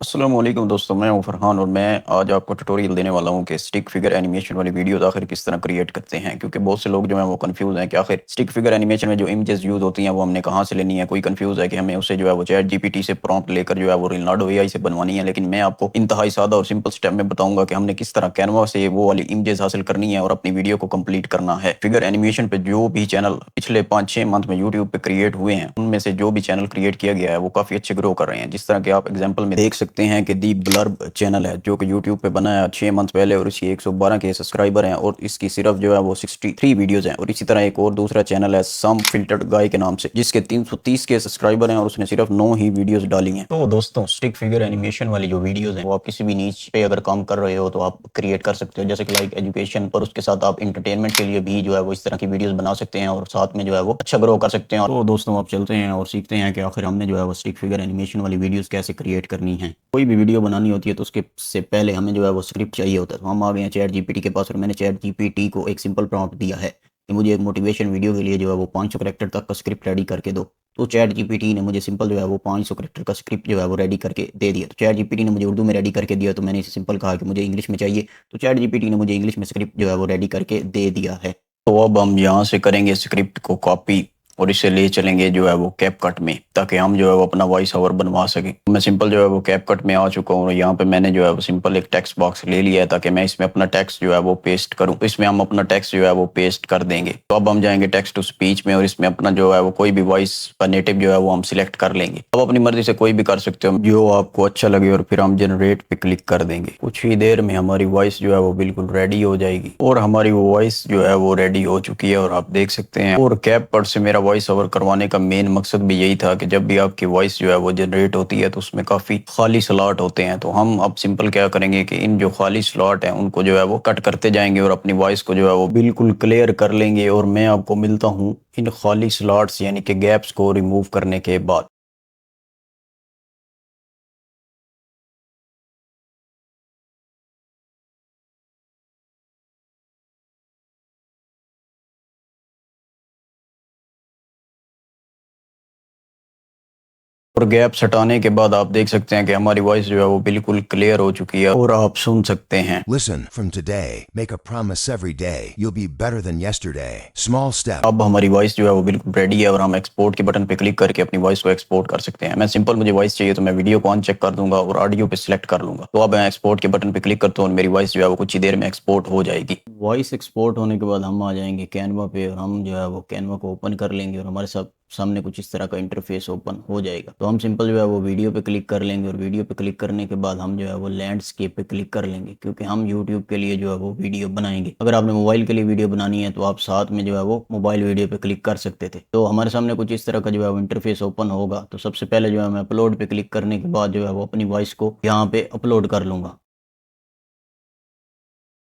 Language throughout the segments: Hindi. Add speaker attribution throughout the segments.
Speaker 1: अस्सलाम वालेकुम दोस्तों, मैं हूं फरहान और मैं आज आपको ट्यूटोरियल देने वाला हूं कि स्टिक फिगर एनिमेशन वाली वीडियोस आखिर किस तरह क्रिएट करते हैं। क्योंकि बहुत से लोग जो हैं वो कंफ्यूज हैं कि आखिर स्टिक फिगर एनिमेशन में जो इमेजेस यूज होती हैं वो हमने कहाँ से लेनी है। कोई कंफ्यूज है कि हमें उसे जो है वो चैट जीपीटी से प्रॉम्प्ट लेकर जो है वो लियोनार्डो एआई से बनवानी है। लेकिन मैं आपको इंतहाई सादा और सिंपल स्टेप में बताऊंगा कि हमने किस तरह कैनवा से वो वाली इमेजेस हासिल करनी है और अपनी वीडियो को कंप्लीट करना है। फिगर एनिमेशन पे जो भी चैनल पिछले 5-6 मंथ में यूट्यूब पे क्रिएट हुए हैं, उनमें से जो भी चैनल क्रिएट किया गया है वो काफी अच्छे ग्रो कर रहे हैं। जिस तरह के आप एग्जांपल में देख सकते हैं कि दी ब्लर्ब चैनल है जो कि यूट्यूब पे बना है 6 मंथ पहले और इसकी 112 के सब्सक्राइबर हैं और इसकी सिर्फ जो है वो 63 वीडियोस हैं। और इसी तरह एक और दूसरा चैनल है सम फिल्टर्ड गाय के नाम से, जिसके 330 के सब्सक्राइबर हैं और उसने सिर्फ 9 ही वीडियोस डाली हैं। तो दोस्तों, स्टिक फिगर एनिमेशन वाली जो वीडियोस हैं वो आप किसी भी नीच पे अगर काम कर रहे हो तो आप क्रिएट कर सकते हो, जैसे कि लाइक एजुकेशन, और उसके साथ आप इंटरटेनमेंट के लिए भी जो है वो इस तरह की वीडियोस बना सकते हैं और साथ में जो है वो अच्छा ग्रो कर सकते हैं। तो दोस्तों, आप चलते हैं और सीखते हैं कि आखिर हमने जो है वो स्टिक फिगर एनिमेशन वाली वीडियोस कैसे क्रिएट करनी है। कोई भी वीडियो बनानी होती है तो उसके से पहले हमें जो है वो स्क्रिप्ट चाहिए होता है। तो हम आ गए हैं चैट जीपीटी के पास और मैंने चैट जीपीटी को एक सिंपल प्रॉम्प्ट दिया है कि मुझे एक मोटिवेशन वीडियो के लिए जो है वो 500 करेक्टर तक का स्क्रिप्ट रेडी करके दो। तो चैट जीपीटी ने मुझे सिंपल जो है वो 500 करेक्टर का स्क्रिप्ट जो है वो रेडी करके दे दिया। तो चैट जीपीटी ने मुझे उर्दू में रेडी करके दिया, तो मैंने इसे सिंपल कहा कि मुझे इंग्लिश में चाहिए, तो चैट जीपीटी ने मुझे इंग्लिश में स्क्रिप्ट जो है वो रेडी करके दे दिया है। तो अब हम यहाँ से करेंगे स्क्रिप्ट को कॉपी और इसे ले चलेंगे जो है वो कैपकट में, ताकि हम जो है वो अपना वॉइस ओवर बनवा सकें। मैं सिंपल जो है वो कैपकट में आ चुका हूँ और यहाँ पे मैंने जो है वो सिंपल एक टेक्स्ट बॉक्स ले लिया है ताकि मैं इसमें अपना टेक्स्ट जो है वो पेस्ट करूँ। तो इसमें हम अपना टेक्स्ट जो है वो पेस्ट कर देंगे। तो अब हम जाएंगे टेक्स्ट टू स्पीच में और इसमें अपना जो है वो कोई भी वॉइस का नेटिव जो है वो हम सिलेक्ट कर लेंगे। अब अपनी मर्जी से कोई भी कर सकते हो जो आपको अच्छा लगे और फिर हम जनरेट पे क्लिक कर देंगे। कुछ ही देर में हमारी वॉइस जो है वो बिल्कुल रेडी हो जाएगी और हमारी वॉइस जो है वो रेडी हो चुकी है और आप देख सकते हैं। और कैपकट से मेरा वॉइस ओवर करवाने का मेन मकसद भी यही था कि जब भी आपकी वॉइस जो है वो जनरेट होती है तो उसमें काफ़ी खाली स्लॉट होते हैं। तो हम अब सिंपल क्या करेंगे कि इन जो खाली स्लॉट हैं उनको जो है वो कट करते जाएंगे और अपनी वॉइस को जो है वो बिल्कुल क्लियर कर लेंगे। और मैं आपको मिलता हूँ इन खाली स्लॉट्स यानी कि गैप्स को रिमूव करने के बाद। और गैप्स हटाने के बाद आप देख सकते हैं कि हमारी वॉइस जो है वो बिल्कुल क्लियर हो चुकी है और आप सुन सकते हैं।
Speaker 2: Listen, from today, make a promise every day. You'll be better than yesterday. Small step.
Speaker 1: अब हमारी वॉइस जो है वो बिल्कुल रेडी है और हम एक्सपोर्ट के बटन पे क्लिक करके अपनी वॉइस को एक्सपोर्ट कर सकते हैं। मैं सिंपल मुझे वॉइस चाहिए तो मैं वीडियो को ऑन चेक कर दूंगा और ऑडियो पे सिलेक्ट कर लूंगा। तो अब मैं एक्सपोर्ट के बटन पे क्लिक करता हूँ और मेरी वॉइस जो है वो कुछ ही देर में एक्सपोर्ट हो जाएगी। वॉइस एक्सपोर्ट होने के बाद हम आ जाएंगे कैनवा पे और हम जो है वो कैनवा को ओपन कर लेंगे और हमारे सामने कुछ इस तरह का इंटरफेस ओपन हो जाएगा। तो हम सिंपल जो है वो वीडियो पे क्लिक कर लेंगे और वीडियो पे क्लिक करने के बाद हम जो है वो लैंडस्केप पे क्लिक कर लेंगे, क्योंकि हम यूट्यूब के लिए जो है वो वीडियो बनाएंगे। अगर आपने मोबाइल के लिए वीडियो बनानी है तो आप साथ में जो है वो मोबाइल वीडियो पे क्लिक कर सकते थे। तो हमारे सामने कुछ इस तरह का जो है वो इंटरफेस ओपन होगा। तो सबसे पहले जो है मैं अपलोड पे क्लिक करने के बाद जो है वो अपनी वॉइस को यहाँ पे अपलोड कर लूंगा।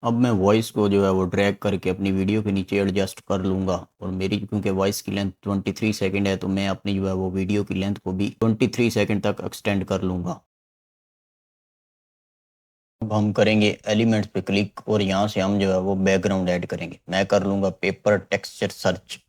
Speaker 1: अब मैं वॉइस को जो है वो ड्रैग करके अपनी वीडियो के नीचे एडजस्ट कर लूँगा और मेरी क्योंकि वॉइस की लेंथ 23 सेकंड है तो मैं अपनी जो है वो वीडियो की लेंथ को भी 23 सेकंड तक एक्सटेंड कर लूँगा। अब हम करेंगे एलिमेंट्स पे क्लिक और यहाँ से हम जो है वो बैकग्राउंड ऐड करेंगे। मैं कर लूँगा पेपर टेक्सचर सर्च।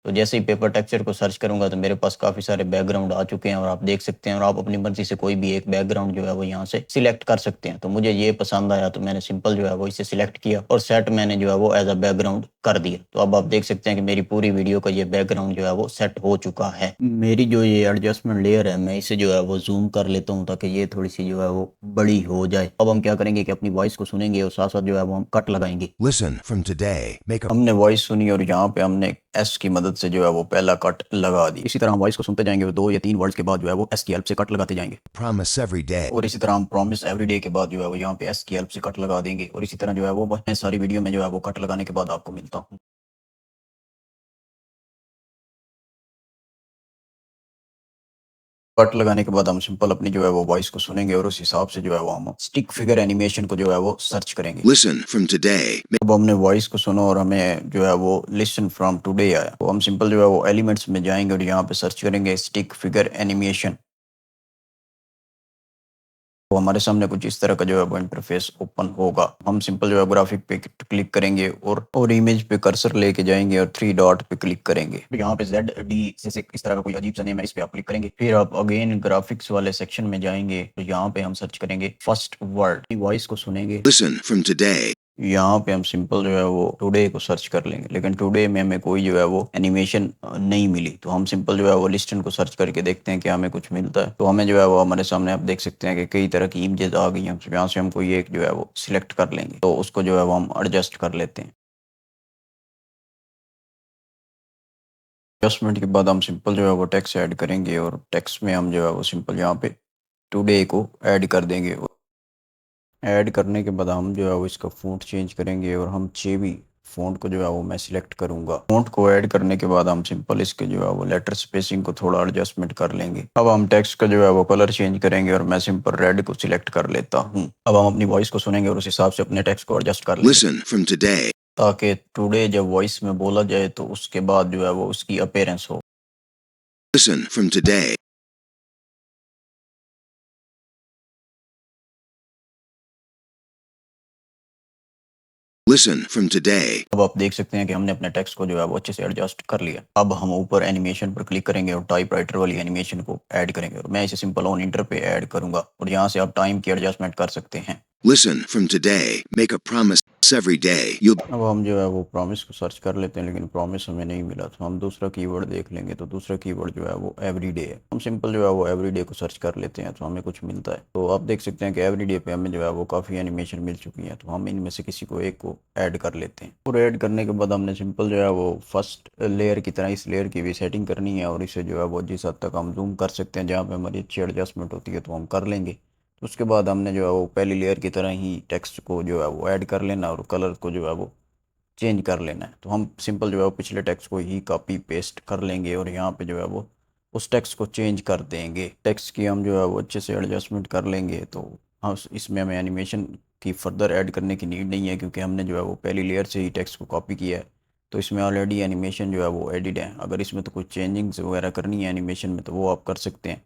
Speaker 1: तो जैसे ही पेपर टेक्सचर को सर्च करूंगा तो मेरे पास काफ़ी सारे बैकग्राउंड आ चुके हैं और आप देख सकते हैं और आप अपनी मर्जी से कोई भी एक बैकग्राउंड जो है वो यहाँ से सिलेक्ट कर सकते हैं। तो मुझे ये पसंद आया तो मैंने सिंपल जो है वो इसे सिलेक्ट किया और सेट मैंने जो है वो एज अ बैकग्राउंड कर दिया। तो अब आप देख सकते हैं कि मेरी पूरी वीडियो का ये बैकग्राउंड जो है वो सेट हो चुका है। मेरी जो ये एडजस्टमेंट लेयर है मैं इसे जो है वो जूम कर लेता हूँ ताकि ये थोड़ी सी जो है वो बड़ी हो जाए। अब हम क्या करेंगे कि अपनी वॉइस को सुनेंगे और साथ साथ जो है वो हम कट लगाएंगे।
Speaker 2: Listen, from today, make a
Speaker 1: हमने वॉइस सुनी और यहाँ पे हमने एस की मदद से जो है वो पहला कट लगा दी। इसी तरह हम वॉइस को सुनते जाएंगे और 2 या 3 वर्ड्स के बाद जो है वो एस की हेल्प से कट लगाते जाएंगे।
Speaker 2: promise every day.
Speaker 1: और इसी तरह हम प्रॉमिस एवरीडे के बाद जो है वो यहाँ पे एस की हेल्प से कट लगा देंगे और इसी तरह जो है वो मैं सारी वीडियो में जो है वो कट लगाने के बाद आपको मिलता हूँ। कट लगाने के बाद हम सिंपल अपनी जो है वो वॉइस को सुनेंगे और उस हिसाब से जो है वो हम स्टिक फिगर एनिमेशन को जो है वो सर्च करेंगे।
Speaker 2: Listen, from today,
Speaker 1: अब हमने वॉइस को सुना और हमें जो है वो लिसन फ्रॉम टुडे आया, तो हम सिंपल जो है वो एलिमेंट्स में जाएंगे और यहाँ पे सर्च करेंगे स्टिक फिगर एनिमेशन। तो हमारे सामने कुछ इस तरह का जो है वो इंटरफेस ओपन होगा। हम सिंपल जो है ग्राफिक पे क्लिक करेंगे और इमेज पे कर्सर लेके जाएंगे और 3 डॉट पे क्लिक करेंगे। तो यहाँ पे ZD से इस तरह का कोई अजीब सा नेम है, इस पे आप क्लिक करेंगे। फिर आप अगेन ग्राफिक्स वाले सेक्शन में जाएंगे तो यहाँ पे हम सर्च करेंगे फर्स्ट वर्ड, वॉइस को सुनेंगे।
Speaker 2: Listen from today.
Speaker 1: यहाँ पे हम सिंपल जो है वो टुडे को सर्च कर लेंगे, लेकिन टुडे में हमें कोई जो है वो एनिमेशन नहीं मिली। तो हम सिंपल जो है वो लिस्टन को सर्च करके देखते हैं कि हमें कुछ मिलता है। तो हमें जो है वो हमारे सामने आप देख सकते हैं कि कई तरह की इमेजेस आ गई हैं। यहाँ से हम कोई एक जो है वो सिलेक्ट कर लेंगे, तो उसको जो है वो हम एडजस्ट कर लेते हैं। एडजस्टमेंट के बाद हम सिंपल जो है वो टेक्स्ट ऐड करेंगे और टेक्स्ट में हम जो है वो सिंपल यहाँ पे टुडे को ऐड कर देंगे। ऐड करने के बाद हम जो है वो इसका फ़ॉन्ट चेंज करेंगे और हम चेबी फ़ॉन्ट को जो है वो मैं सिलेक्ट करूंगा। फ़ॉन्ट को ऐड करने के बाद हम सिंपल इसके जो है वो लेटर स्पेसिंग को थोड़ा एडजस्टमेंट कर लेंगे। अब हम टेक्स्ट का जो है वो कलर चेंज करेंगे और मैं सिंपल रेड को सिलेक्ट कर लेता हूँ। अब हम अपनी वॉइस को सुनेंगे और उस हिसाब से अपने टेक्स्ट को एडजस्ट कर लेंगे,
Speaker 2: Listen from today.
Speaker 1: ताकि टुडे जब वॉइस में बोला जाए तो उसके बाद जो है वो उसकी अपीयरेंस हो।
Speaker 2: Listen from today. Listen from today.
Speaker 1: अब आप देख सकते हैं कि हमने अपने टेक्स्ट को जो है वो अच्छे से एडजस्ट कर लिया। अब हम ऊपर एनिमेशन पर क्लिक करेंगे और टाइपराइटर वाली एनिमेशन को ऐड करेंगे और मैं इसे सिंपल ऑन इंटर पे ऐड करूंगा और यहाँ से आप टाइम की एडजस्टमेंट कर सकते हैं।
Speaker 2: Listen from today. Make a promise every day. You'll
Speaker 1: अब हम जो है वो प्रॉमिस को सर्च कर लेते हैं, लेकिन प्रॉमिस हमें नहीं मिला। तो हम दूसरा कीवर्ड देख लेंगे। तो दूसरा कीवर्ड जो है वो एवरीडे है। हम सिंपल जो है वो एवरीडे को सर्च कर लेते हैं तो हमें कुछ मिलता है। तो आप देख सकते हैं कि एवरीडे पे हमें जो है वो काफ़ी एनिमेशन मिल चुकी है। तो हम इनमें से किसी को एक को ऐड कर लेते हैं और ऐड करने के बाद हमने सिंपल जो है वो फर्स्ट लेयर की तरह इस लेयर की भी सेटिंग करनी है और इसे जो है वो जिस हद तक हम जूम कर सकते हैं, जहाँ पे हमारी अच्छी एडजस्टमेंट होती है, तो हम कर लेंगे। तो उसके बाद हमने जो है वो पहली लेयर की तरह ही टेक्स्ट को जो है वो ऐड कर लेना और कलर को जो है वो चेंज कर लेना है। तो हम सिंपल जो है वो पिछले टेक्स्ट को ही कॉपी पेस्ट कर लेंगे और यहाँ पे जो है वो उस टेक्स्ट को चेंज कर देंगे। टेक्स्ट की हम जो है वो अच्छे से एडजस्टमेंट कर लेंगे। तो हाँ, इसमें हमें एनिमेशन की फर्दर ऐड करने की नीड नहीं है, क्योंकि हमने जो है वो पहली लेयर से ही टेक्स्ट को कॉपी किया है। तो इसमें ऑलरेडी एनिमेशन जो है वो एडिड है। अगर इसमें तो कुछ चेंजिंग्स वगैरह करनी है एनिमेशन में तो वो आप कर सकते हैं।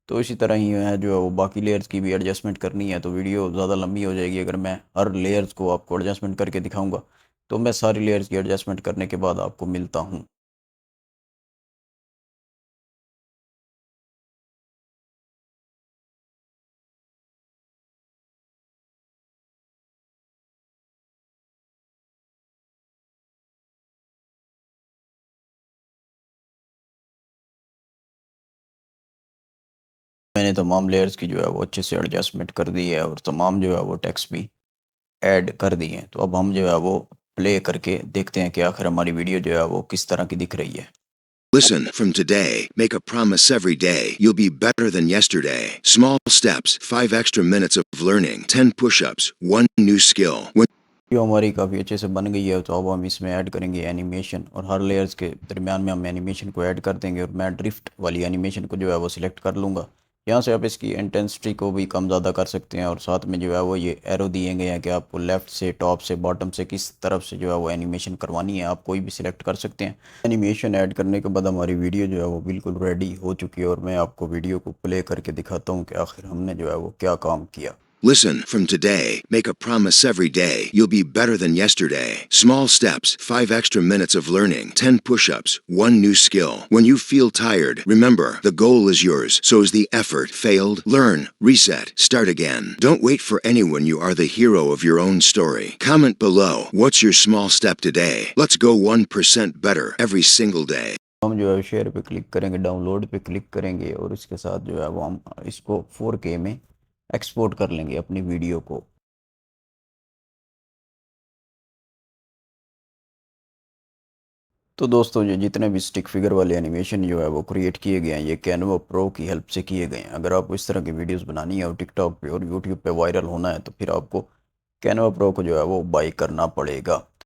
Speaker 1: तो इसी तरह ही है जो है वो बाकी लेयर्स की भी एडजस्टमेंट करनी है। तो वीडियो ज़्यादा लंबी हो जाएगी अगर मैं हर लेयर्स को आपको एडजस्टमेंट करके दिखाऊंगा। तो मैं सारी लेयर्स की एडजस्टमेंट करने के बाद आपको मिलता हूँ। मैंने तमाम लेयर्स की जो है वो अच्छे से एडजस्टमेंट कर दी है और तमाम जो है वो टेक्स्ट भी ऐड कर दिए हैं। तो अब हम जो है वो प्ले करके देखते हैं कि आखिर हमारी वीडियो जो है वो किस तरह की दिख रही है।
Speaker 2: listen from today. Make a promise every day. You'll be better than yesterday. Small steps, 5 extra minutes of learning, 10 push-ups, 1 new skill. When
Speaker 1: video हमारी काफ़ी अच्छे से बन गई है। तो अब हम इसमें ऐड करेंगे एनिमेशन और हर लेयर्स के दरमियान में हम एनिमेशन को ऐड कर देंगे और मैं ड्रिफ्ट वाली एनिमेशन को जो है वो सिलेक्ट कर लूँगा। यहाँ से आप इसकी इंटेंसिटी को भी कम ज़्यादा कर सकते हैं और साथ में जो है वो ये एरो दिए गए हैं कि आपको लेफ़्ट से, टॉप से, बॉटम से किस तरफ से जो है वो एनिमेशन करवानी है, आप कोई भी सिलेक्ट कर सकते हैं। एनिमेशन ऐड करने के बाद हमारी वीडियो जो है वो बिल्कुल रेडी हो चुकी है और मैं आपको वीडियो को प्ले करके दिखाता हूँ कि आखिर हमने जो है वो क्या काम किया।
Speaker 2: listen from today. Make a promise every day. You'll be better than yesterday. Small steps, 5 extra minutes of learning, 10 push-ups, 1 new skill. When you feel tired, remember, the goal is yours. So is the effort. Failed? Learn. Reset. Start again. Don't wait for anyone. You are the hero of your own story. Comment below. What's your small step today? Let's go 1% better every single day.
Speaker 1: हम जो है शेयर पे क्लिक करेंगे, डाउनलोड पे क्लिक करेंगे और इसके साथ जो है वो हम इसको 4K में एक्सपोर्ट कर लेंगे अपनी वीडियो को। तो दोस्तों, ये जितने भी स्टिक फिगर वाले एनिमेशन जो है वो क्रिएट किए गए हैं, ये कैनवा प्रो की हेल्प से किए गए हैं। अगर आपको इस तरह की वीडियोस बनानी है और टिकटॉक पे और यूट्यूब पे वायरल होना है तो फिर आपको कैनवा प्रो को जो है वो बाई करना पड़ेगा।